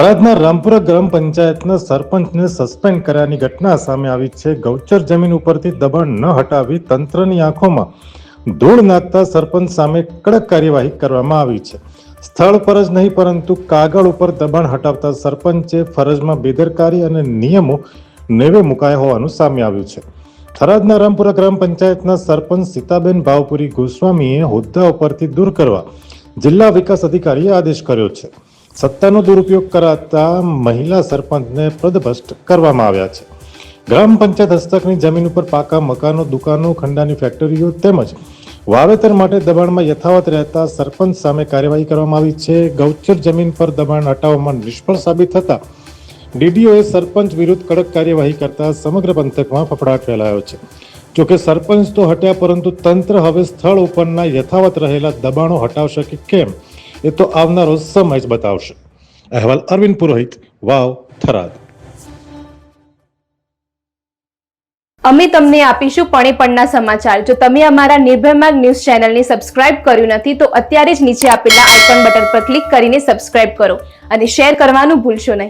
થરાદના રામપુરા ગ્રામ પંચાયતના સરપંચને સસ્પેન્ડ કર્યાની ઘટના સામે આવી છે। ગૌચર જમીન ઉપરથી દબાણ ન હટાવી તંત્રની આંખોમાં ધૂળ નાખતા સરપંચ સામે કડક કાર્યવાહી કરવામાં આવી છે। સ્થળ પર જ નહીં પરંતુ કાગળ ઉપર દબાણ હટાવતા સરપંચે ફરજમાં બેદરકારી અને નિયમો નેવે મુકાયા હોવાનું સામે આવ્યું છે। થરાદના રામપુરા ગ્રામ પંચાયતના સરપંચ સીતાબેન ભાવપુરી ગોસ્વામીએ હોદ્દા ઉપરથી દૂર કરવા જિલ્લા વિકાસ અધિકારીએ આદેશ કર્યો છે। સત્તાનો દુરુપયોગ કરાતા મહિલા સરપંચને પદભ્રષ્ટ કરવામાં આવ્યા છે। ગ્રામ પંચાયત હસ્તકની જમીન ઉપર પાકા મકાનો, દુકાનો, ખંડાની ફેક્ટરીઓ તેમજ વાવેતર માટે દબાણમાં યથાવત રહેતા સરપંચ સામે કાર્યવાહી કરવામાં આવી છે। ગૌચર જમીન પર દબાણ હટાવવામાં નિષ્ફળ સાબિત થતા ડીડીઓએ સરપંચ વિરુદ્ધ કડક કાર્યવાહી કરતા સમગ્ર પંથકમાં ફફડાટ ફેલાયો છે। જોકે સરપંચ તો હટ્યા પરંતુ તંત્ર હવે સ્થળ ઉપરના યથાવત રહેલા દબાણો હટાવશે કે કેમ એ તો આવનારો સમય જ બતાવશે। અહેવાલ અરવિંદ પુરોહિત, વાવ, થરાદ। અમે તમને આપીશું પળેપળના સમાચાર। જો તમે અમારા નિર્ભય માર્ગ ન્યૂઝ ચેનલને સબસ્ક્રાઇબ કર્યું નથી તો અત્યારે જ નીચે આપેલા આઇકોન બટન પર ક્લિક કરીને સબસ્ક્રાઇબ કરો અને શેર કરવાનું ભૂલશો નહીં।